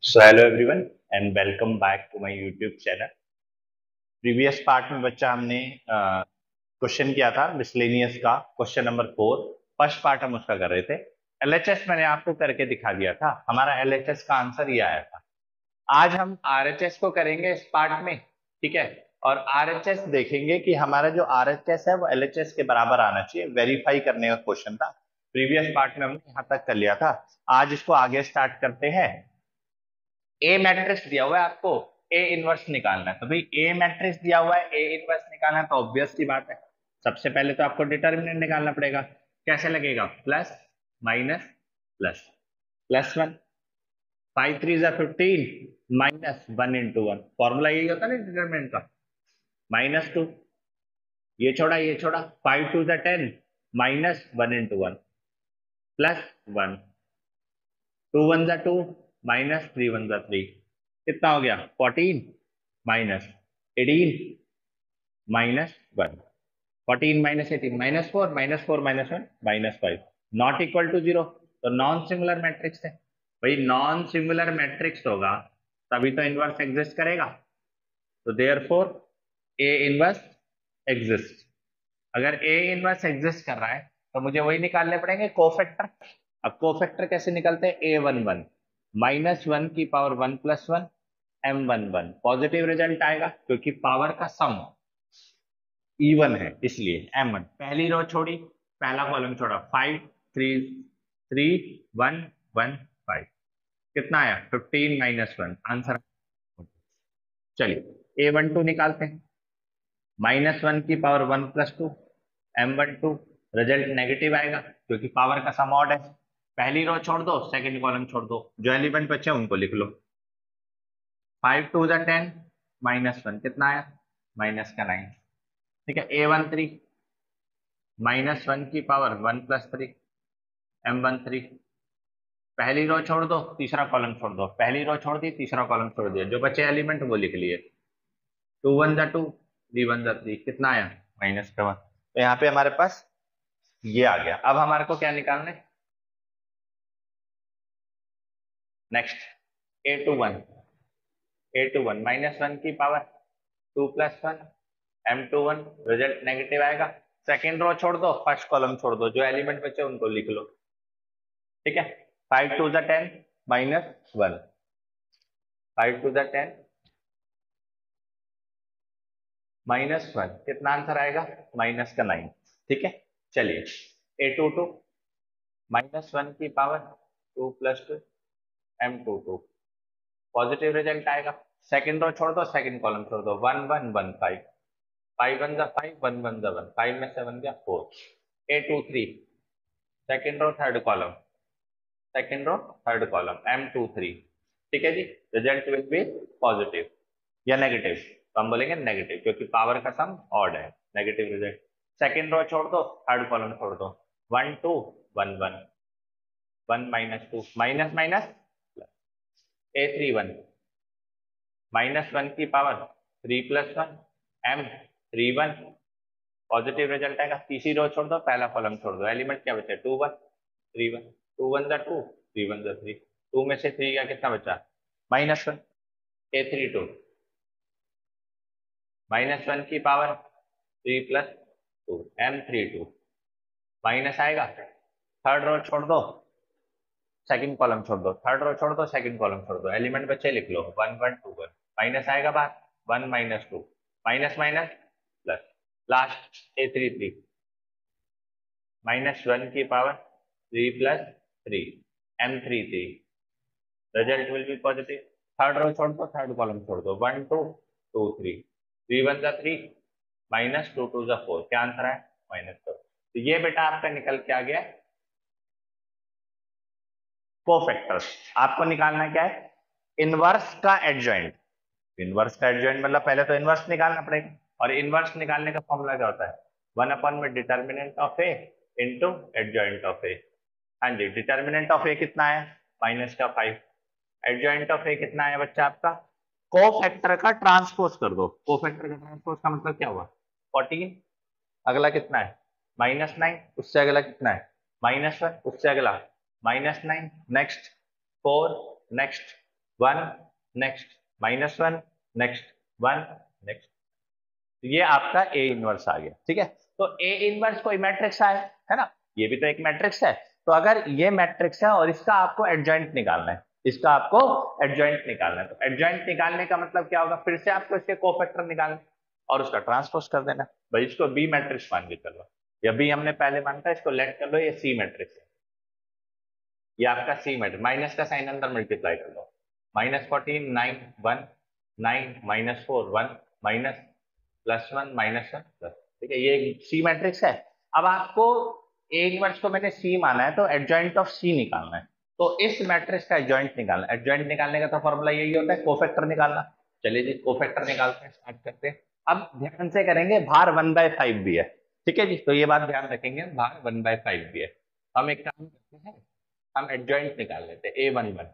So hello everyone and welcome back to my YouTube channel. Previous part में बच्चा हमने question किया था मिसलेनियस का क्वेश्चन नंबर 4। फर्स्ट पार्ट हम उसका कर रहे थे। एलएचएस मैंने आपको करके दिखा दिया था, हमारा एलएचएस का आंसर ये आया था। आज हम आरएचएस को करेंगे इस पार्ट में, ठीक है। और आरएचएस देखेंगे कि हमारा जो आरएचएस है वो एलएचएस के बराबर आना चाहिए, वेरीफाई करने का क्वेश्चन था। प्रीवियस पार्ट में हमने यहाँ तक कर लिया था। आज इसको आगे स्टार्ट करते हैं। ए मैट्रिक्स दिया हुआ है आपको, ए इनवर्स निकालना है। तो भाई ए मैट्रिक्स दिया हुआ है, ए इनवर्स निकालना है तो ऑब्वियस सी बात है, सबसे पहले तो आपको डिटर्मिनेंट निकालना पड़ेगा। कैसे लगेगा? Plus minus plus plus one, 5 3 = 15 minus 1 × 1। Formula यही होता है ना डिटर्मिनेंट का, -2। ये छोड़ा 5 2 = 10 माइनस 1 × 1 प्लस 1, 2 1 2 माइनस 3 1 3। कितना हो गया? 14 minus 18 minus 1। 14 minus 18 -4 -4 -1 -5 not equal to 0। तो नॉन सिंगुलर मैट्रिक्स है भाई। नॉन सिंगुलर मैट्रिक्स होगा तभी तो इनवर्स एग्जिस्ट करेगा। तो देयरफॉर ए इनवर्स एग्जिस्ट। अगर ए इनवर्स एग्जिस्ट कर रहा है तो मुझे वही निकालने पड़ेंगे कोफैक्टर। अब कोफैक्टर कैसे निकलते हैं? A11 -1 की पावर 1 + 1 M11 पॉजिटिव रिजल्ट आएगा क्योंकि पावर का सम इवन है, इसलिए M1। पहली रो छोड़ी, पहला कॉलम छोड़ा, 5 3 3 1 1 5। कितना आया? 15 - 1 आंसर। चलिए A12 निकालते हैं। -1 की पावर 1 + 2 M12 रिजल्ट नेगेटिव आएगा क्योंकि पावर का सम ऑड है। पहली रो छोड़ दो, सेकंड कॉलम छोड़ दो, जो एलिमेंट बचे उनको लिख लो। 5 2 = 10 -1 कितना आया? -9। ठीक है। A13 -1 की पावर 1 + 3 M13। पहली रो छोड़ दो, तीसरा कॉलम छोड़ दो, पहली रो छोड़ दी, तीसरा कॉलम छोड़ दिया, जो बचे एलिमेंट वो लिख लिए। 2 1 2 3 1 3 कितना आया? -1। तो यहाँ पे हमारे पास ये आ गया। अब हमारे को क्या निकालना है? नेक्स्ट A21 -1 की पावर 2 + 1 M21 रिजल्ट नेगेटिव आएगा। सेकेंड रो छोड़ दो, फर्स्ट कॉलम छोड़ दो, जो एलिमेंट बचे उनको लिख लो। ठीक है। 5 2 = 10 -1 5 2 = 10 -1 कितना आंसर आएगा? -9। ठीक है। चलिए A22 -1 की पावर 2 + 2 M22 पॉजिटिव रिजल्ट आएगा। सेकंड रो छोड़ दो, सेकंड कॉलम छोड़ दो, 1 1 1 5 5 1 5 1 1 1 5 में से 1 गया 4। A23 second row third column, second row third column M23। ठीक है जी। रिजल्ट विल बी पॉजिटिव या नेगेटिव, तो हम बोलेंगे नेगेटिव क्योंकि पावर का सम ऑड है। Negative result. सेकंड रो छोड़ दो, थर्ड कॉलम छोड़ दो, 1 2 1 1 1 -2 माइनस माइनस प्लस। A31 -1 की पावर 3 + 1 M31 पॉजिटिव रिजल्ट आएगा। तीसरी रो छोड़ दो, पहला कॉलम छोड़ दो, एलिमेंट क्या बचा? 2 1 3 1 2 1 2 3 1 3 2 में से 3 का कितना बचा? -1। A32 -1 की पावर 3 + 2 M32 माइनस आएगा। थर्ड रो छोड़ दो, सेकंड कॉलम छोड़ दो, थर्ड रो छोड़ दो, सेकंड कॉलम छोड़ दो, एलिमेंट बचे लिख लो 1 1 2 1 माइनस आएगा बाहर। 1 -2 minus minus plus. Last A33 -1 की power 3 + 3 M33 result will be positive. Third row छोड़ दो, थर्ड कॉलम छोड़ दो, 1 2 2 3 3 1 3 -2 2 4 क्या आंसर है? -4। तो ये बेटा आपका निकल के आ गया कोफैक्टर्स। आपको निकालना क्या है? इनवर्स का एडजॉइंट। इनवर्स का एडजॉइंट मतलब पहले तो इनवर्स निकालना पड़ेगा, और इनवर्स निकालने का फॉर्मूला क्या होता है? 1 में determinant of A into adjoint of A. हाँ जी, डिटर्मिनेंट ऑफ ए कितना है? -5। एडजॉइंट ऑफ ए कितना है बच्चा आपका? कोफैक्टर का ट्रांसपोज कर दो। कोफैक्टर का ट्रांसपोज का मतलब क्या हुआ? 14। अगला कितना है? -9। उससे अगला कितना है? -1। उससे अगला -9। Next 4। Next 1 next, -1 next, 1 next. ये आपका ए इनवर्स आ गया, ठीक है। तो ए इनवर्स कोई मैट्रिक्स है ना, ये भी तो एक मैट्रिक्स है। तो अगर ये मैट्रिक्स है और इसका आपको एडजॉइंट निकालना है, इसका आपको एडजॉइंट निकालना है, तो एडजॉइंट निकालने का मतलब क्या होगा, फिर से आपको इसके कोफैक्टर निकालने और उसका ट्रांसपोज कर देना। भाई इसको बी मैट्रिक्स मान के चलो, या बी हमने पहले माना था, इसको लेट कर लो, ये सी मैट्रिक्स है, ये आपका सी मैट्रिक्स। माइनस का साइन अंदर मल्टीप्लाई कर लो, -14 9 1 9 -4 1 माइनस +1 -1 प्लस, ठीक है, ये सी मैट्रिक्स है। अब आपको ए इनवर्स को मैंने सी माना है, तो एडजॉइंट ऑफ सी निकालना है, तो इस मैट्रिक्स का एडजॉइंट निकालना है। एडजॉइंट निकालने का तो फॉर्मूला यही होता है, कोफैक्टर निकालना। चलिए जी, कोफैक्टर निकालते हैं, स्टार्ट करते हैं। अब ध्यान से करेंगे, भार 1/5 भी है, ठीक है जी, तो ये बात ध्यान रखेंगे, भार 1/5 भी है। हम एक काम करते हैं, हम एडजॉइंट निकाल लेते हैं। A11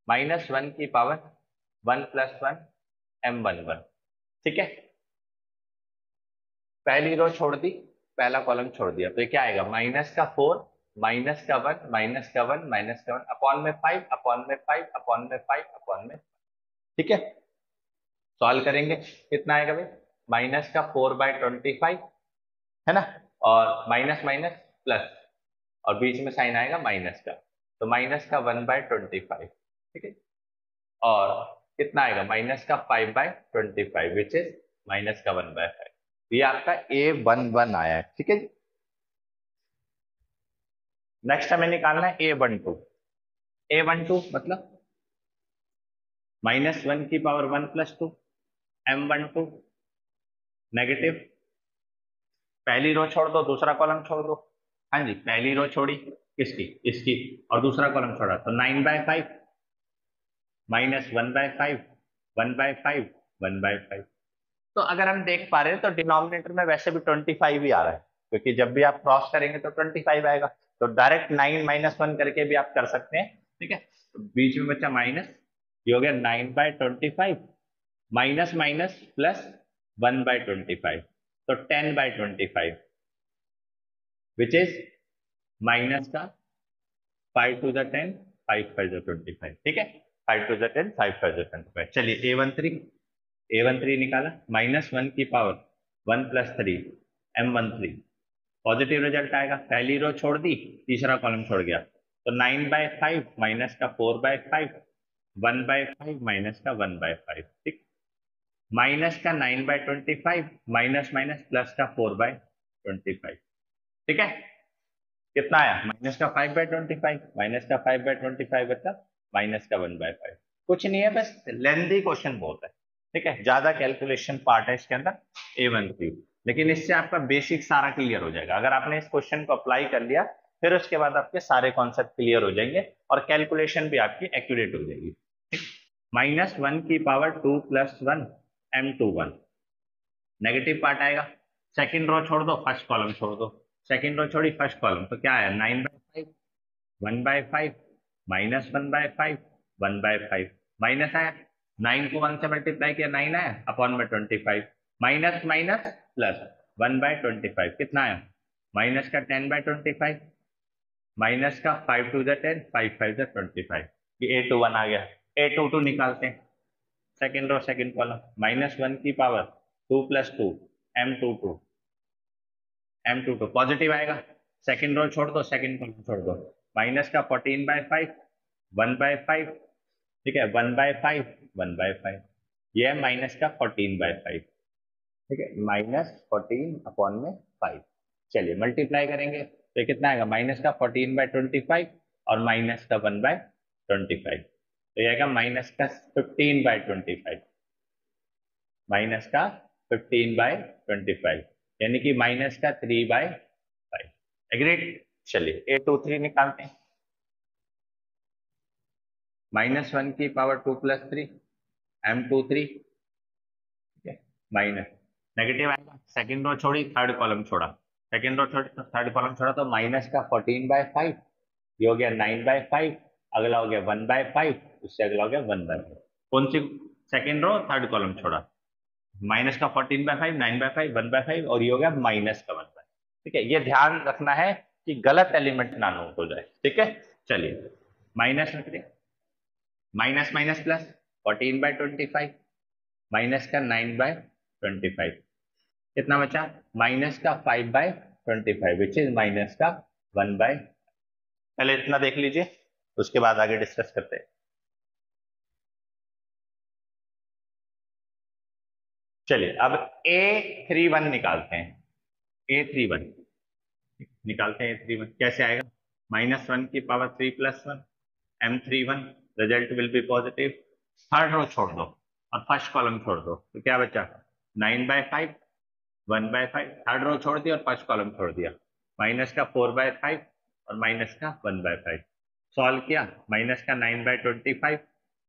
-1 की पावर 1 + 1 M11, ठीक है। पहली रो छोड़ दी, पहला कॉलम छोड़ दिया, तो ये क्या आएगा, -4 -1 -1 -1 अपॉन में 5 अपॉन में 5 अपॉन में 5 अपॉन में, ठीक है। सॉल्व करेंगे, कितना आएगा भाई, -4/25 है ना, और माइनस माइनस प्लस, और बीच में साइन आएगा माइनस का, तो -1/25, ठीक है। और कितना आएगा, -5/25 विच इज -1/5। ये आपका A11 आया है, ठीक है। नेक्स्ट हमें निकालना है A12। A12 मतलब -1 की पावर 1 + 2 M12 नेगेटिव, पहली रो छोड़ दो, दूसरा कॉलम छोड़ दो। हाँ जी, पहली रो छोड़ी किसकी, इसकी, और दूसरा कॉलम छोड़ा, तो 9/5 -1/5 1/5 1/5। तो अगर हम देख पा रहे हैं, तो डिनोमिनेटर में वैसे भी 25 ही आ रहा है, क्योंकि जब भी आप क्रॉस करेंगे तो 25 आएगा, तो डायरेक्ट 9 -1 करके भी आप कर सकते हैं, ठीक है। तो बीच में बचा माइनस, ये हो गया 9/25 माइनस माइनस प्लस 1/25, तो 10/25 विच इज माइनस का 5 to the 10 5 5 25, ठीक है, 5 to the 10 5 5 25। चलिए A13 निकाला, -1 की पावर 1 + 3 M13, पॉजिटिव रिजल्ट आएगा। पहली रो छोड़ दी, तीसरा कॉलम छोड़ गया, तो 9/5 माइनस का 4/5 1/5 माइनस का 1/5, ठीक। माइनस का 9/25 माइनस माइनस प्लस का 4/25, ठीक है। कितना आया, माइनस का 5/25 माइनस का 5/25 मतलब माइनस का 1/5। कुछ नहीं है, बस लेंथी क्वेश्चन बहुत है, ठीक है, ज्यादा कैलकुलेशन पार्ट है इसके अंदर A13, लेकिन इससे आपका बेसिक सारा क्लियर हो जाएगा। अगर आपने इस क्वेश्चन को अप्लाई कर लिया, फिर उसके बाद आपके सारे कॉन्सेप्ट क्लियर हो जाएंगे और कैलकुलेशन भी आपकी एक्यूरेट हो जाएगी। -1 की पावर 2 + 1 M21 नेगेटिव पार्ट आएगा, सेकंड रो छोड़ दो, फर्स्ट कॉलम छोड़ दो, सेकंड रो छोड़ी, फर्स्ट कॉलम, तो क्या आया, 9/5 1/5 -1/5 1/5, माइनस आया, 9 को 1 से मल्टीप्लाई किया 9 आया, अपॉन में 25, माइनस माइनस प्लस 1/25, कितना आया, माइनस का 10/25 माइनस का 5 to the 10 5 5 the 25, ये A21 आ गया। A22 निकालते हैं, सेकेंड रो सेकेंड कॉलम, -1 की पावर 2 + 2 M22 पॉजिटिव आएगा, सेकेंड रो छोड़ दो, सेकेंड कॉलम छोड़ दो, माइनस का 14/5 1/5, ठीक है, 1/5 1/5, ये है माइनस का 14/5, ठीक है, -14 अपॉन में 5। चलिए मल्टीप्लाई करेंगे, तो ये कितना आएगा, माइनस का 14/25 और माइनस का 1/25, तो ये आएगा माइनस का 15/25, माइनस का 15/25, यानी कि माइनस का 3/5। एग्रीड। चलिए A23 निकालते हैं, -1 की पावर 2 + 3 M23, ठीक है, माइनस, नेगेटिव आएगा, सेकंड रो छोड़ी, थर्ड कॉलम छोड़ा, सेकंड रो छोड़ी तो थर्ड कॉलम छोड़ा, तो माइनस का 14/5, ये हो गया 9/5, अगला हो गया 1/5, उससे अगला हो गया 1/5। कौन सी, सेकंड रो थर्ड कॉलम छोड़ा, माइनस का 14/5 9/5 1/5, और ये हो गया माइनस का 1/5, ठीक है। ये ध्यान रखना है कि गलत एलिमेंट ना नोट हो जाए, ठीक है। चलिए माइनस रख दिया, माइनस माइनस प्लस 14/25 माइनस का 9/25 कितना बचा माइनस का 5/25 विच इज माइनस का 1 बाय। पहले इतना देख लीजिए उसके बाद आगे डिस्कस करते हैं। चलिए अब A31 निकालते हैं। A31 निकालते हैं। A31 कैसे आएगा -1⁻³ + 1 M31 result will be positive. Third row छोड़ दो और फर्स्ट कॉलम छोड़ दो तो क्या बचा 9/5 1/5 थर्ड रो छोड़ दिया और फर्स्ट कॉलम छोड़ दिया माइनस का 4/5 और माइनस का 1/5 सॉल्व किया माइनस का 9/25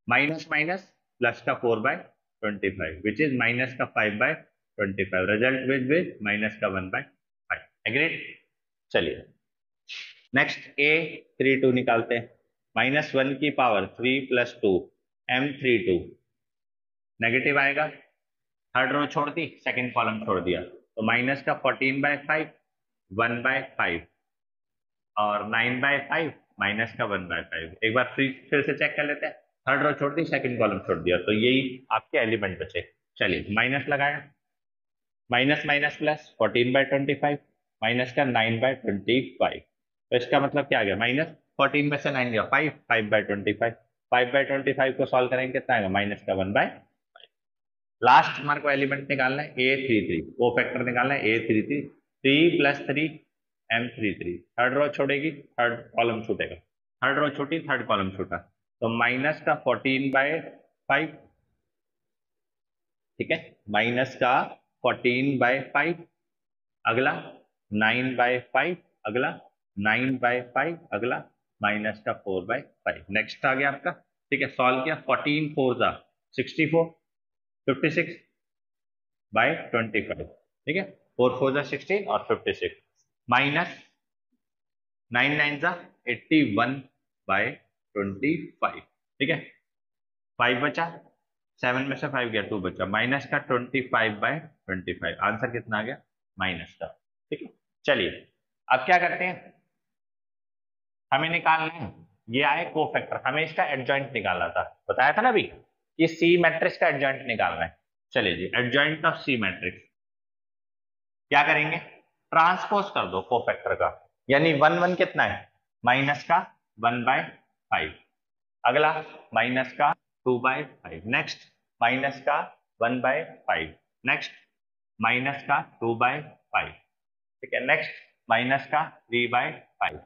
माइनस माइनस प्लस का 4/25 विच इज माइनस का 5/25 रिजल्ट विद माइनस का 1/5 एग्रीड। चलिए नेक्स्ट A32 निकालते हैं -1⁻³ + 2 M32 नेगेटिव आएगा थर्ड रो छोड़ दी सेकंड कॉलम छोड़ दिया तो माइनस का 14/5 1/5 और 9/5 माइनस का 1/5 एक बार फिर से चेक कर लेते हैं थर्ड रो छोड़ दी सेकंड कॉलम छोड़ दिया तो यही आपके एलिमेंट बचे। चलिए माइनस लगाया माइनस माइनस प्लस 14/25 माइनस का 9/25 तो इसका मतलब क्या आ गया माइनस 14 में से 9 गया 5/25 5/25 को सॉल्व करेंगे कितना आएगा माइनस का 1/5। लास्ट हमारे को एलिमेंट निकालना है A33 वो फैक्टर निकालना है A33 3 + 3 M33 थर्ड रो छोड़ेगी थर्ड कॉलम छूटेगा थर्ड रो छूटी थर्ड कॉलम छूटा तो माइनस का 14/5 ठीक है माइनस का 14/5 अगला 9/5 अगला 9/5 अगला माइनस का 4/5 नेक्स्ट आ गया आपका ठीक है सॉल्व किया 14 4 जा 64 56/25 ठीक है 4 4 जा 16 और 56 माइनस 9 9 जा 81/25 ठीक है 5 बचा 7 में से 5 गया 2 बचा माइनस का 25/25 आंसर कितना आ गया माइनस का ठीक है। चलिए अब क्या करते हैं हमें निकालना है ये आए कोफैक्टर हमें इसका एडजॉइंट निकालना था बताया था ना अभी कि सी मैट्रिक्स का एडजॉइंट निकालना है। चलिए जी एडजॉइंट ऑफ सी मैट्रिक्स क्या करेंगे ट्रांसपोज कर दो कोफैक्टर का यानी 1 1 कितना है माइनस का 1/5 अगला माइनस का 2/5 नेक्स्ट माइनस का 1/5 नेक्स्ट माइनस का 2/5 ठीक है नेक्स्ट माइनस का 3/5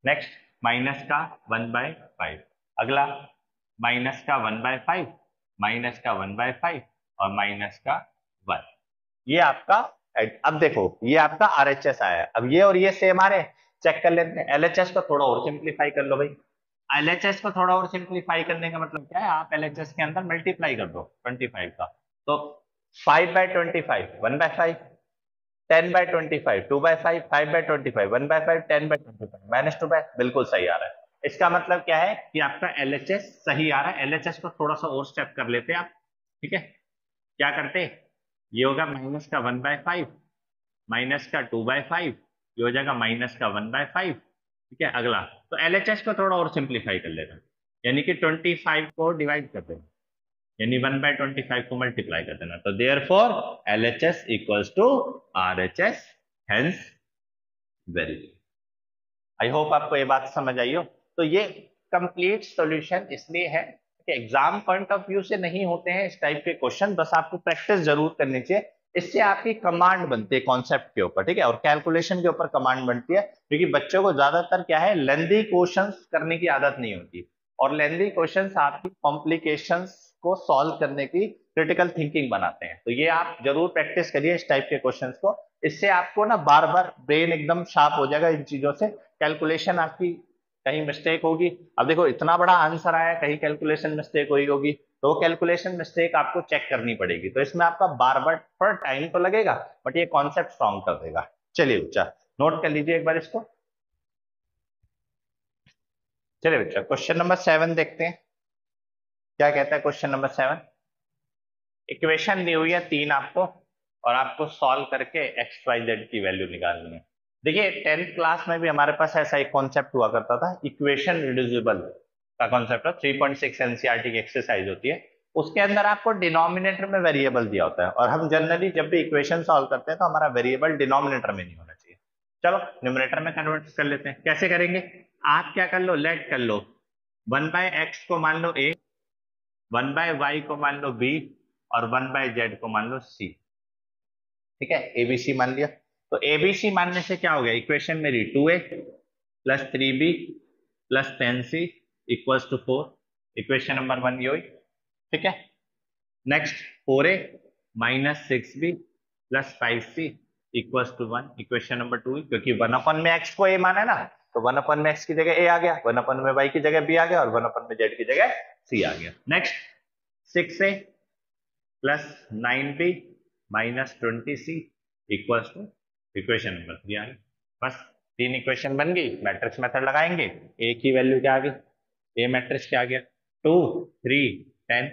नेक्स्ट माइनस का 1/5 अगला माइनस का 1/5 माइनस का 1/5 और माइनस का 1 ये आपका अब देखो ये आपका RHS आया है अब ये और ये सेम आ रहे हैं चेक कर लेते हैं LHS को थोड़ा और सिंप्लीफाई कर लो भाई LHS को थोड़ा और सिंप्लीफाई करने का मतलब क्या है आप LHS के अंदर मल्टीप्लाई कर दो 25 का तो 5/25 1/5 10/25 2/5 5/25 1/5 10/25 -2/, बिल्कुल सही आ रहा है। इसका मतलब क्या है कि आपका LHS सही आ रहा है। LHS को थोड़ा सा और स्टेप कर लेते हैं आप ठीक है क्या करते ये होगा माइनस का 1/5 माइनस का 2/5 ये हो जाएगा माइनस का 1/5 ठीक है अगला तो LHS को थोड़ा और सिंप्लीफाई कर लेना यानी कि 25 को डिवाइड कर देना यानी 1/25 को मल्टीप्लाई कर देना तो therefore LHS equals to RHS hence very good. I hope आपको ये बात समझ आई हो। तो ये कंप्लीट सॉल्यूशन इसलिए है कि एग्जाम पॉइंट ऑफ व्यू से नहीं होते हैं इस टाइप के क्वेश्चन बस आपको प्रैक्टिस जरूर करनी चाहिए इससे आपकी कमांड बनती है कॉन्सेप्ट के ऊपर ठीक है और कैलकुलेशन के ऊपर कमांड बनती है क्योंकि बच्चों को ज्यादातर क्या है लेंथी क्वेश्चंस करने की आदत नहीं होती और लेंथी क्वेश्चंस आपकी कॉम्प्लिकेशंस को सॉल्व करने की क्रिटिकल थिंकिंग बनाते हैं तो ये आप जरूर प्रैक्टिस करिए इस टाइप के क्वेश्चंस को इससे आपको ना बार बार ब्रेन एकदम शार्प हो जाएगा इन चीजों से कैलकुलेशन आपकी कहीं मिस्टेक होगी अब देखो इतना बड़ा आंसर आया कहीं कैलकुलेशन मिस्टेक हुई होगी तो वो कैलकुलेशन मिस्टेक आपको चेक करनी पड़ेगी तो इसमें आपका बार बार थोड़ा टाइम तो लगेगा बट ये कॉन्सेप्ट स्ट्रॉन्ग कर देगा। चलिए बच्चा नोट कर लीजिए एक बार इसको। चलिए बच्चा क्वेश्चन नंबर 7 देखते हैं क्या कहता है क्वेश्चन नंबर 7 इक्वेशन दी हुई है 3 आपको और आपको सॉल्व करके XYZ की वैल्यू निकालनी है। देखिए 10th क्लास में भी हमारे पास ऐसा एक कॉन्सेप्ट हुआ करता था इक्वेशन रिड्यूसिबल का कॉन्सेप्ट है, 3.6 एनसीईआरटी की एक्सरसाइज होती है, उसके अंदर आपको डिनोमिनेटर में वेरिएबल दिया होता है, और हम जनरली जब भी इक्वेशन सॉल्व करते हैं तो हमारा वेरिएबल डिनोमिनेटर में नहीं होना चाहिए। चलो न्यूमरेटर में कन्वर्ट कर लेते हैं। कैसे करेंगे? आप क्या कर लो, लेट कर लो 1/x को मान लो a, 1/y को मान लो b, और 1/z को मान लो c। ठीक है, एबीसी मान लिया। तो एबीसी मानने से क्या हो गया, इक्वेशन मेरी 2a plus 3b plus 10c equals to 4। Equation number 1 ये हुई। ठीक है, next 4a minus 6b plus 5c equals to 1। Equation number 2, क्योंकि 1 में x को a माना है ना, तो 1 में x की जगह a आ गया, 1 में y की जगह b आ गया, और 1 में z की जगह c आ गया। Next 6a plus 9b minus 20c equals to equation number 3 आ गई। बस 3 इक्वेशन बन गई, मैट्रिक्स मेथड लगाएंगे, a की वैल्यू क्या आ गई, a मैट्रिक्स क्या आ गया 2 3 10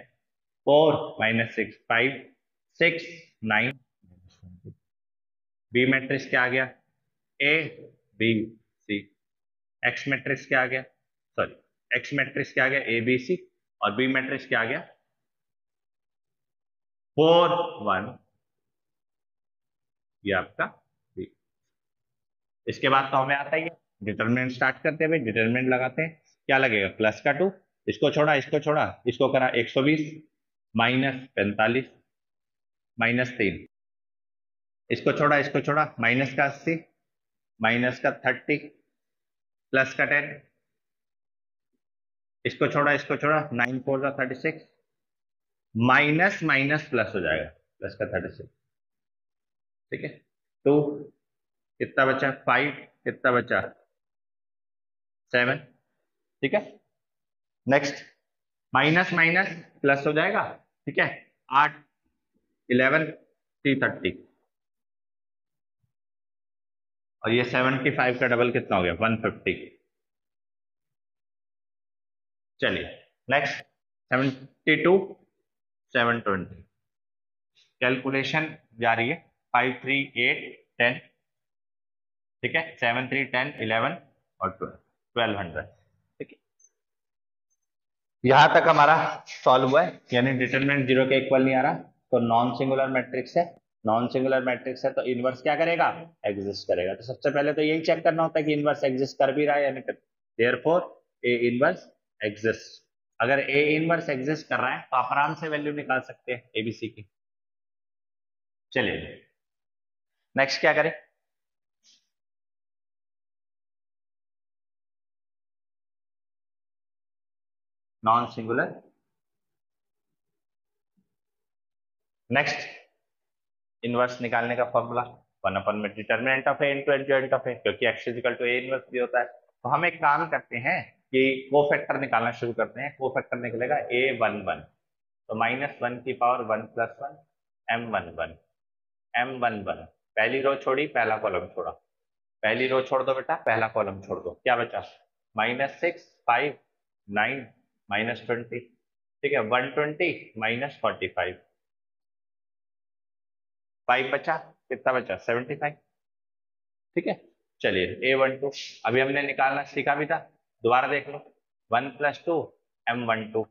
4 माइनस 6 5 6 9। बी मैट्रिक्स क्या आ गया, a b c। X matrix क्या आ गया, सॉरी एक्स मैट्रिक्स क्या आ गया a b c, और बी मैट्रिक्स क्या आ गया 4 1, ये आपका बी। इसके बाद तो हमें आता ही है, डिटरमिनेंट स्टार्ट करते हुए डिटरमिनेंट लगाते हैं। क्या लगेगा, प्लस का 2, इसको छोड़ा इसको छोड़ा, इसको करा 120 माइनस 45 माइनस 3, इसको छोड़ा माइनस का 80 माइनस का 30 प्लस का 10, इसको छोड़ा 9 4 का 36 माइनस माइनस प्लस हो जाएगा, प्लस का 36। ठीक है, 2 कितना बचा, 5 कितना बचा 7। ठीक है, नेक्स्ट माइनस माइनस प्लस हो जाएगा। ठीक है, 8 11 330, और ये 75 का डबल कितना हो गया 150। चलिए नेक्स्ट 72 720, कैलकुलेशन जा रही है 5 3 8 10। ठीक है, 7 3 10 11 और 1200। ठीक है, यहां तक हमारा सॉल्व हुआ है, यानी डिटरमिनेंट 0 के इक्वल नहीं आ रहा, तो नॉन सिंगुलर मैट्रिक्स है। नॉन सिंगुलर मैट्रिक्स है तो इनवर्स क्या करेगा, एग्जिस्ट करेगा। तो सबसे पहले तो यही चेक करना होता है कि इनवर्स एग्जिस्ट कर भी रहा है या नहीं कर। Therefore A inverse exist. अगर ए इनवर्स एग्जिस्ट कर रहा है तो आप आराम से वैल्यू निकाल सकते हैं एबीसी की। चलिए नेक्स्ट क्या करें, नॉन सिंगुलर। नेक्स्ट इनवर्स निकालने का फॉर्मूला 1 में determinant of A into adjoint of A, क्योंकि x equal to A inverse भी होता है। तो हम एक काम करते हैं कि कोफैक्टर निकालना शुरू करते हैं। कोफैक्टर निकलेगा a11, तो -1 की पावर 1 + 1 m11 m11। पहली रो छोड़ी पहला कॉलम छोड़ा, पहली रो छोड़ दो बेटा पहला कॉलम छोड़ दो, क्या बचा -6 5 9 -20। ठीक है, 120 -45 5 बचा, कितना बचा 75। ठीक है, चलिए a12 अभी हमने निकालना सीखा भी था, दोबारा देख लो 1 + 2 m12,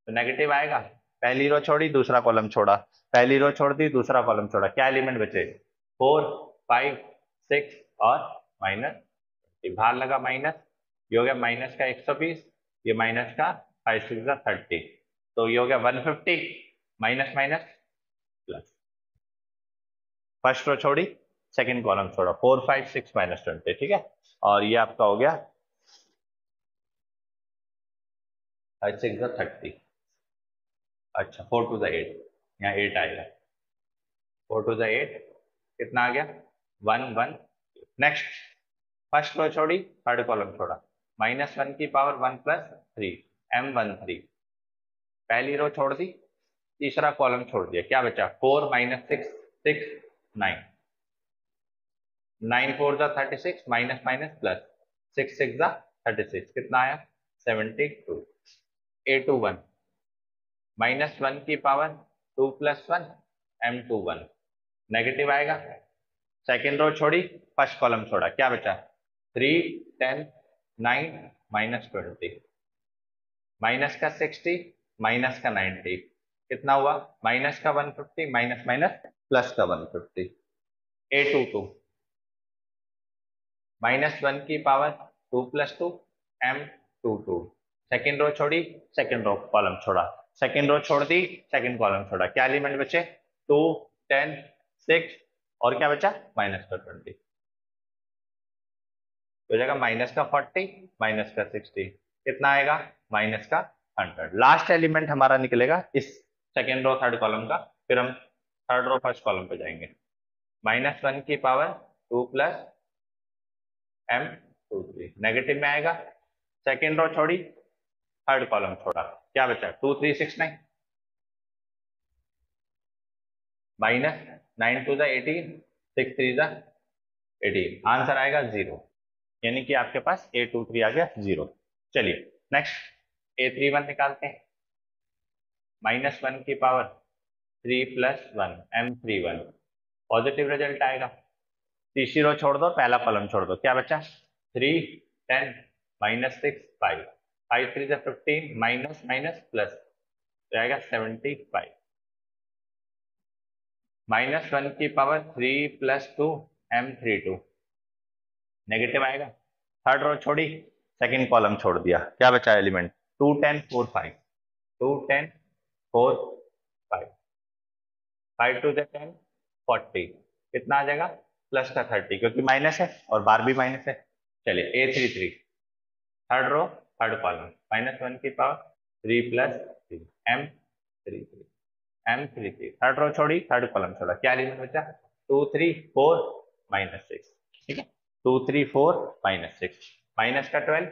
तो नेगेटिव आएगा। पहली रो छोड़ी दूसरा कॉलम छोड़ा, पहली रो छोड़ दी दूसरा कॉलम छोड़ा, क्या एलिमेंट बचे 4 5 6 और माइनस, बाहर लगा माइनस, ये हो गया माइनस का 120, ये माइनस का 5 6 30, तो ये हो गया 150 minus minus plus. First row छोड़ी सेकंड कॉलम छोड़ा, 4 5 6 -20। ठीक है, और ये आपका हो गया 5 6 30। अच्छा 4 2 8, यहाँ 8 आएगा, 4 2 8 कितना आ गया 1 1। नेक्स्ट फर्स्ट रो छोड़ी थर्ड कॉलम छोड़ा, -1 की पावर 1 + 3 m13। पहली रो छोड़ दी तीसरा कॉलम छोड़ दिया, क्या बचा 4 -6 6 9 9 4 36 माइनस माइनस प्लस 6 6 36, कितना आया 72। a21 -1 की पावर 2 + 1 m21, नेगेटिव आएगा। सेकेंड रो छोड़ी फर्स्ट कॉलम छोड़ा, क्या बचा 3 10 9 -20। माइनस का 60 माइनस का 90 कितना हुआ, माइनस का 150 माइनस माइनस प्लस का 150, A22 -1 की पावर 2 + 2 M22। सेकेंड रो छोड़ी, सेकेंड रो कॉलम छोड़ा, सेकेंड रो छोड़ दी, सेकेंड कॉलम छोड़ा, क्या एलिमेंट बचे, 2 10 6 और क्या बचा, माइनस का 20, तो हो जाएगा माइनस का 40 माइनस का 60 कितना आएगा, माइनस का 100। लास्ट एलिमेंट हमारा निकलेगा इस सेकेंड रो थर्ड कॉलम का, फिर हम थर्ड रो फर्स्ट कॉलम पे जाएंगे। -1 की पावर 2 + M23 नेगेटिव में आएगा, सेकेंड रो छोड़ी, थर्ड कॉलम छोड़ा, क्या बचा 2369 माइनस 9 2 18 6 3 18, आंसर आएगा 0, यानी कि आपके पास A23 आ गया 0। चलिए नेक्स्ट A31 निकालते हैं, -1 की पावर 3 + 1 M31 पॉजिटिव रिजल्ट आएगा। तीसरी रो छोड़ दो, पहला कॉलम छोड़ दो, क्या बचा 3 10 -6 5 5 3 15 माइनस माइनस प्लस आएगा 75 -1 की पावर 3 + 2 M32 नेगेटिव आएगा। थर्ड रो छोड़ी, सेकंड कॉलम छोड़ दिया, क्या बचा एलिमेंट 2 10 4 5 2 10 4 5 5 2 10 40 कितना आ जाएगा, प्लस का 30 क्योंकि माइनस है और बार भी माइनस है। चलिए A33 third row third column -1 की power 3 + 3 M33 M33 third row छोड़ी, थर्ड कॉलम छोड़ा, क्या एलिमेंट बचा 2 3 4 -6, ठीक है 2 3 4 -6 माइनस का 12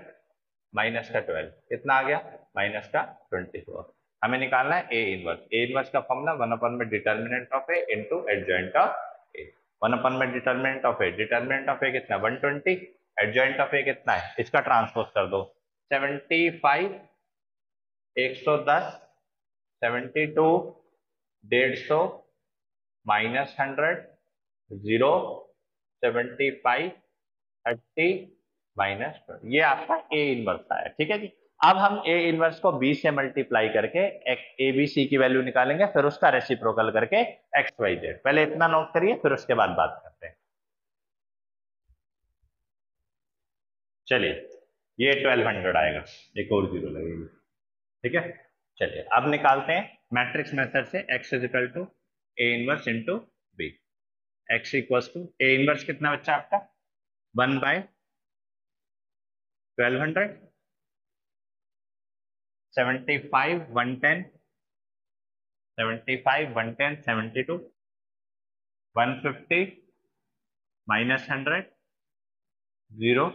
माइनस का 12 कितना आ गया, माइनस का 24। हमें निकालना है ए इनवर्स। ए इनवर्स का फॉर्मूला 1 में determinant of A into adjoint of A. 1 में determinant of A, determinant of A कितना 120, एडजॉइंट ऑफ ए कितना है, इसका ट्रांसपोज कर दो 75 110 72 150 -100 0 75 30 -20, ये आपका ए इनवर्स आया, ठीक है जी। अब हम ए इनवर्स को बी से मल्टीप्लाई करके ए बी सी की वैल्यू निकालेंगे, फिर उसका रेसिप्रोकल करके एक्स वाई जेड। पहले इतना नोट करिए, फिर उसके बाद बात करते हैं। चलिए ये 1200 आएगा, एक और जीरो लगेगी, ठीक है। चलिए अब निकालते हैं मैट्रिक्स मेथड से x = A inverse into B. x = A inverse कितना बच्चा आपका 1/1200 75 110 75 110 72 150 -100 0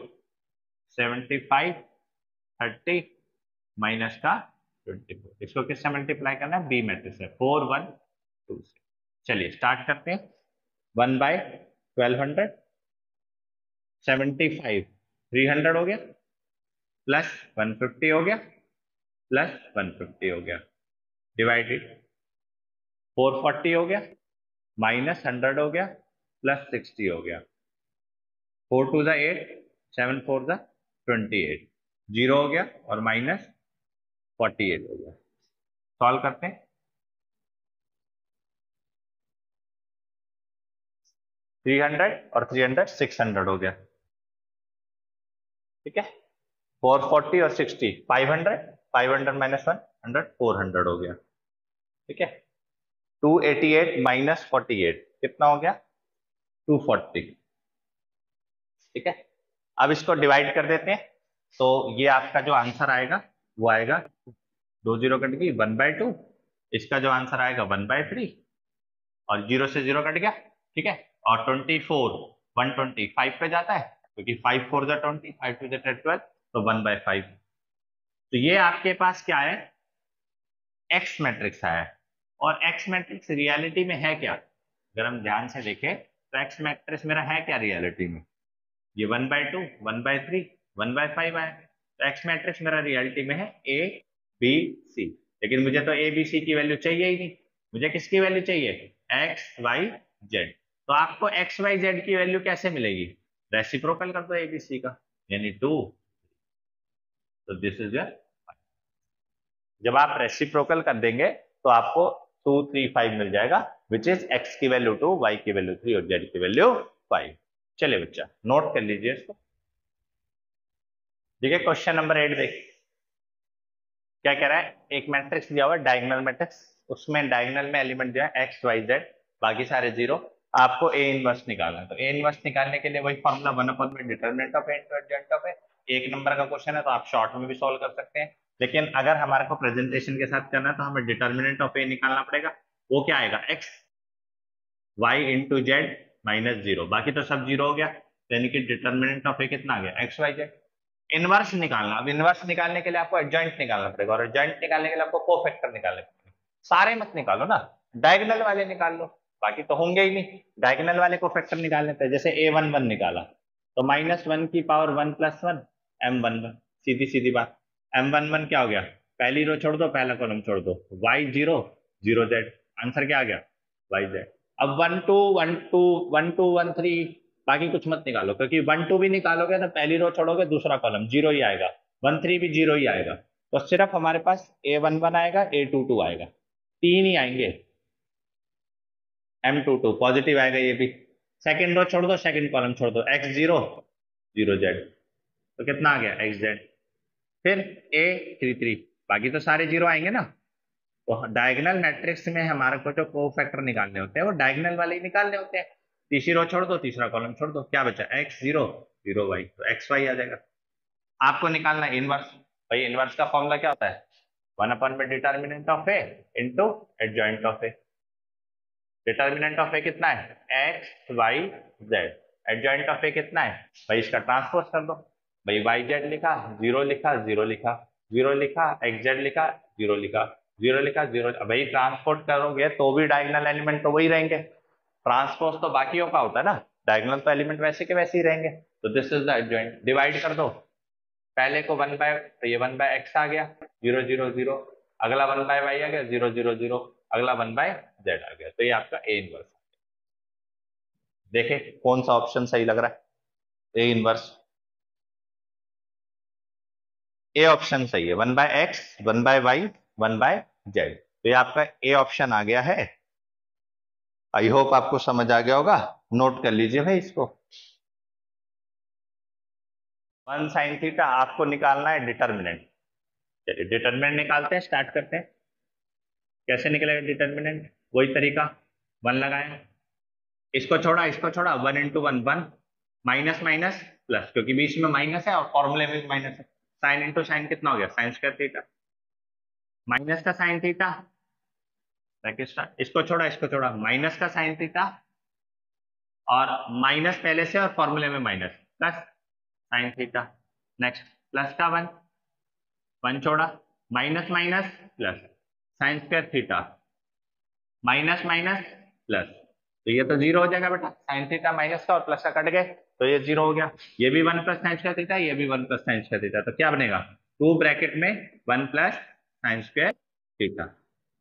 75 30 माइनस का 24। इसको किससे मल्टीप्लाई करना है, बी मैट्रिक्स है 4 1 2 से। चलिए स्टार्ट करते हैं। 1/1200 75 300 हो गया, प्लस 150 हो गया, प्लस 150 हो गया, डिवाइडेड 440 हो गया, -100 हो गया, प्लस 60 हो गया, 4 2 8 7 4 28 जीरो हो गया और -48 हो गया। सॉल्व करते हैं। 300 और 300 600 हो गया, ठीक है। 440 और 60 500 500 -100 400 हो गया, ठीक है। 288 -48 कितना हो गया 240, ठीक है। अब इसको डिवाइड कर देते हैं, तो ये आपका जो आंसर आएगा वो आएगा 2 0 कट गई 1/2, इसका जो आंसर आएगा 1/3 और 0 से 0 कट गया, ठीक है। और 24 125 पे जाता है क्योंकि 5 4 20 5 2 12, तो 1/5। तो ये आपके पास क्या है, एक्स मैट्रिक्स आया है। और एक्स मैट्रिक्स रियलिटी में है क्या, अगर हम ध्यान से देखें तो एक्स मैट्रिक्स मेरा है क्या रियलिटी में, ये 1/2 1/3 1/5 आया। तो एक्स मैट्रिक्स मेरा रियलिटी में है ए बी सी, लेकिन मुझे तो ए बी सी की वैल्यू चाहिए ही नहीं, मुझे किसकी वैल्यू चाहिए, एक्स वाई जेड। तो आपको एक्स वाई जेड की वैल्यू कैसे मिलेगी, रेसिप्रोकल कर दो ए बी सी का, यानी 2, तो दिस इज योर जब आप रेसिप्रोकल कर देंगे तो आपको 235 मिल जाएगा, विच इज x की वैल्यू 2, y की वैल्यू 3 और z की वैल्यू 5। चलिए बच्चा नोट कर लीजिए इसको। ठीक है, क्वेश्चन नंबर 8 देख क्या कह रहा है। एक मैट्रिक्स दिया हुआ डायगोनल मैट्रिक्स, उसमें डायगोनल में एलिमेंट दिया है x y z, बाकी सारे जीरो। आपको ए इनवर्स निकालना है, तो ए इनवर्स निकालने के लिए वही फॉर्मूला 1/में determinant of A into adjoint of A. एक नंबर का क्वेश्चन है तो आप शॉर्ट में भी सॉल्व कर सकते हैं, लेकिन अगर हमारे को प्रेजेंटेशन के साथ करना है तो हमें डिटरमिनेंट ऑफ ए निकालना पड़ेगा। वो क्या आएगा, x y into Z minus zero, बाकी तो सब जीरो हो गया, यानी कि डिटरमिनेंट ऑफ ए कितना आ गया, एक्स वाई जेड। इनवर्स निकालना, अब इनवर्स निकालने के लिए आपको एडजॉइंट निकालना पड़ेगा, और एडजॉइंट निकालने के लिए आपको कोफैक्टर निकालने पड़ेगा। सारे मत निकालो ना, डायगोनल वाले निकाल लो, बाकी तो होंगे ही नहीं। डायगोनल वाले कोफैक्टर निकाल लेते हैं, जैसे a11 निकाला तो -1 की पावर 1 + 1 m11, सीधी सीधी बात। m11 क्या हो गया, पहली रो छोड़ दो, पहला कॉलम छोड़ दो, y0 0z, आंसर क्या आ गया, yz। अब 1 2 1 2 1 2 1 3, बाकी कुछ मत निकालो, क्योंकि 1 2 भी निकालोगे तो पहली रो छोड़ोगे दूसरा कॉलम जीरो ही आएगा, 1 3 भी जीरो ही आएगा। तो सिर्फ हमारे पास a11 आएगा, a22 आएगा, तीन ही आएंगे। m22 पॉजिटिव आएगा ये भी। सेकंड रो छोड़ दो, सेकंड कॉलम छोड़ दो, x0 0z, तो कितना आ गया xz। फिर a33, बाकी तो सारे जीरो आएंगे ना। तो डायगोनल मैट्रिक्स में हमारे को जो कोफैक्टर निकालने होते हैं वो डायगोनल वाले ही निकालने होते हैं। तीसरी रो छोड़ दो, तीसरा कॉलम छोड़ दो, क्या बचा, x0 0y, तो xy आ जाएगा। आपको निकालना है इनवर्स। भाई इनवर्स का फॉर्मूला क्या होता है, 1 में determinant of A into adjoint of A. Determinant of A कितना है, x y z, adjoint of A कितना है, भाई इसका ट्रांसपोज कर दो। भाई वाई जेड लिखा, जीरो लिखा, जीरो लिखा, जीरो लिखा, एक्स जेड लिखा, जीरो लिखा, जीरो लिखा, जीरो। भाई ट्रांसपोर्ट करोगे तो भी डायगोनल एलिमेंट तो वही रहेंगे, ट्रांसपोज तो बाकियों का होता है ना, डायगोनल तो एलिमेंट वैसे के वैसे ही रहेंगे। तो this is the adjoint, divide कर दो, पहले को 1 तो ये 1/x आ गया, 0 0 0, अगला 1/y आ गया, 0 0 0, अगला 1/z आ गया, तो ये आपका ए इनवर्स। देखे कौन सा ऑप्शन सही लग रहा है, ए इनवर्स, ए ऑप्शन सही है, 1/x 1/y 1/z, तो ये आपका ए ऑप्शन आ गया है। आई होप आपको समझ आ गया होगा, नोट कर लीजिए भाई इसको। 1 sin थीटा आपको निकालना है डिटर्मिनेंट। चलिए डिटर्मिनेंट निकालते हैं, स्टार्ट करते हैं। कैसे निकलेगा डिटर्मिनेंट, वही तरीका, 1 लगाए, इसको छोड़ा इसको छोड़ा, 1 × 1 1, माइनस माइनस प्लस, क्योंकि बीच में माइनस है और फॉर्मूले में भी माइनस है, साइन इंटू साइन कितना हो गया, साइन स्क्वायर थीटा, माइनस का साइन थीटा, इसको छोड़ा इसको छोड़ा, माइनस का साइन थीटा, और माइनस पहले से और फॉर्मूले में minus, plus sine theta, next plus का 1 1 छोड़ा, minus minus plus, sine square theta, minus minus plus, तो ये तो जीरो हो जाएगा बेटा, साइन थीटा माइनस का और प्लस का कट गए तो ये जीरो हो गया। ये भी 1 + साइन स्क्वायर थीटा, ये भी 1 + साइन स्क्वायर थीटा, तो क्या बनेगा, 2 ब्रैकेट में 1 + साइन स्क्वायर थीटा।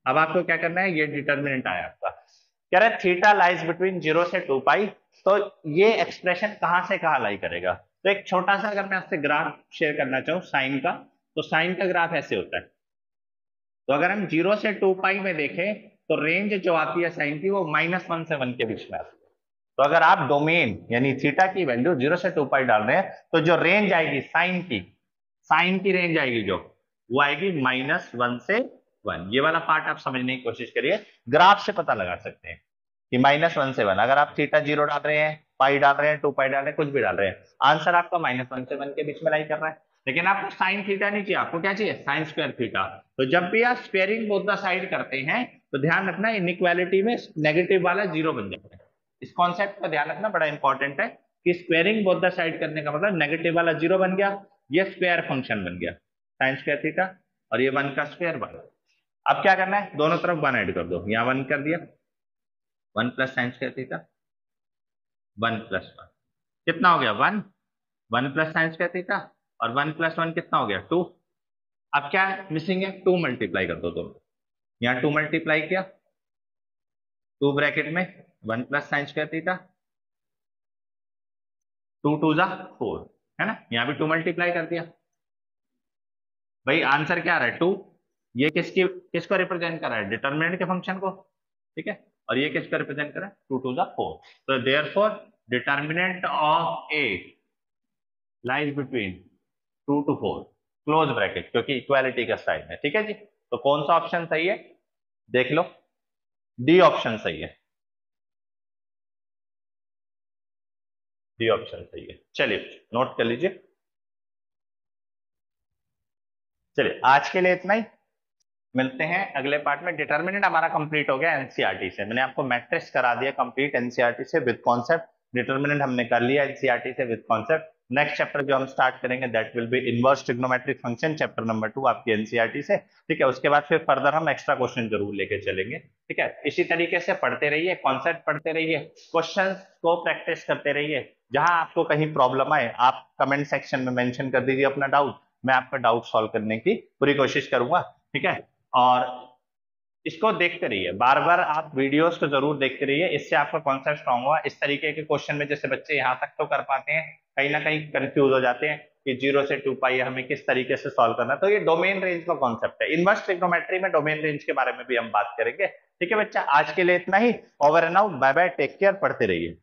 अब आपको क्या करना है, ये डिटर्मिनेंट आया आपका, कह रहा है थीटा लाइज बिटवीन 0 से 2π, तो ये एक्सप्रेशन कहां से कहां लाई करेगा। तो एक छोटा सा अगर मैं आपसे ग्राफ शेयर करना चाहूँ साइन का, तो साइन का ग्राफ ऐसे होता है। तो अगर हम 0 से 2π में देखें तो रेंज जो आती है साइन की वो -1 से 1 के बीच में आती है। तो अगर आप डोमेन यानी थीटा की वैल्यू 0 से 2π डाल रहे हैं तो जो रेंज आएगी साइन की रेंज आएगी जो, वो आएगी -1 से 1। ये वाला पार्ट आप समझने की कोशिश करिए, ग्राफ से पता लगा सकते हैं कि -1 से 1। अगर आप थीटा 0 डाल रहे हैं, पाई डाल रहे हैं, 2π डाल रहे हैं, कुछ भी डाल रहे हैं, आंसर आपका -1 से 1 के बीच में लाई कर रहा है। लेकिन आपको साइन थीटा नहीं चाहिए, आपको क्या चाहिए, साइन स्क्वायर थीटा। तो जब भी आप स्क्वेयरिंग बोथ द साइड करते हैं तो ध्यान रखना इनइक्वालिटी में नेगेटिव वाला जीरो बन जाता है। इस कॉन्सेप्ट का ध्यान रखना बड़ा इंपॉर्टेंट है कि स्क्वेयरिंग बोथ द साइड करने का मतलब नेगेटिव वाला जीरो बन गया, ये स्क्वायर फंक्शन बन गया साइन स्क्वायर थीटा, और ये 1 का स्क्वायर बना। अब क्या करना है, दोनों तरफ 1 ऐड कर दो, यहाँ 1 कर दिया, 1 + साइन स्क्वायर थीटा, 1 + 1 कितना हो गया, 1 1 + साइन स्क्वायर थीटा, और 1 + 1 कितना हो गया, 2। अब क्या मिसिंग है, 2 मल्टीप्लाई कर दो दोनों, यहाँ 2 मल्टीप्लाई किया, 2 ब्रैकेट में 1 + साइन स्क्वायर थीटा, 2 2 = 4, है ना, यहाँ भी 2 मल्टीप्लाई कर दिया। भाई आंसर क्या आ रहा है, 2। ये किसको रिप्रेजेंट कर रहा है, डिटर्मिनेंट के फंक्शन को, ठीक है, और ये किसको रिप्रेजेंट कर रहा है, 2 टू द 4। तो therefore determinant of A lies between 2 to 4 close bracket, क्योंकि इक्वालिटी का साइन है, ठीक है जी। तो कौन सा ऑप्शन सही है, देख लो, डी ऑप्शन सही है, डी ऑप्शन सही है। चलिए नोट कर लीजिए। चलिए आज के लिए इतना ही, मिलते हैं अगले पार्ट में। डिटर्मिनेंट हमारा कंप्लीट हो गया एनसीईआरटी से, मैंने आपको मैट्रिक्स करा दिया कंप्लीट एनसीईआरटी से विद कॉन्सेप्ट। डिटर्मिनेंट हमने कर लिया एनसीईआरटी से विद कॉन्सेप्ट। नेक्स्ट चैप्टर जो हम स्टार्ट करेंगे that will be inverse trigonometric function, chapter number 2 आपकी एनसीईआरटी से, ठीक है। उसके बाद फिर फर्दर हम एक्स्ट्रा क्वेश्चन जरूर लेके चलेंगे, ठीक है। इसी तरीके से पढ़ते रहिए, कॉन्सेप्ट पढ़ते रहिए, क्वेश्चन को प्रैक्टिस करते रहिए। जहां आपको कहीं प्रॉब्लम आए आप कमेंट सेक्शन में मेंशन कर दीजिए अपना डाउट, मैं आपका डाउट सॉल्व करने की पूरी कोशिश करूंगा, ठीक है। और इसको देखते रहिए, बार बार आप वीडियोस को जरूर देखते रहिए, इससे आपका कॉन्सेप्ट स्ट्रांग होगा। इस तरीके के क्वेश्चन में जैसे बच्चे यहाँ तक तो कर पाते हैं, कहीं ना कहीं कंफ्यूज हो जाते हैं कि 0 से 2 पाई हमें किस तरीके से सॉल्व करना है। तो ये डोमेन रेंज का कॉन्सेप्ट है, इनवर्स ट्रिग्नोमेट्री में डोमेन रेंज के बारे में भी हम बात करेंगे, ठीक है बच्चा। आज के लिए इतना ही, over and out, bye bye, take care, पढ़ते रहिए।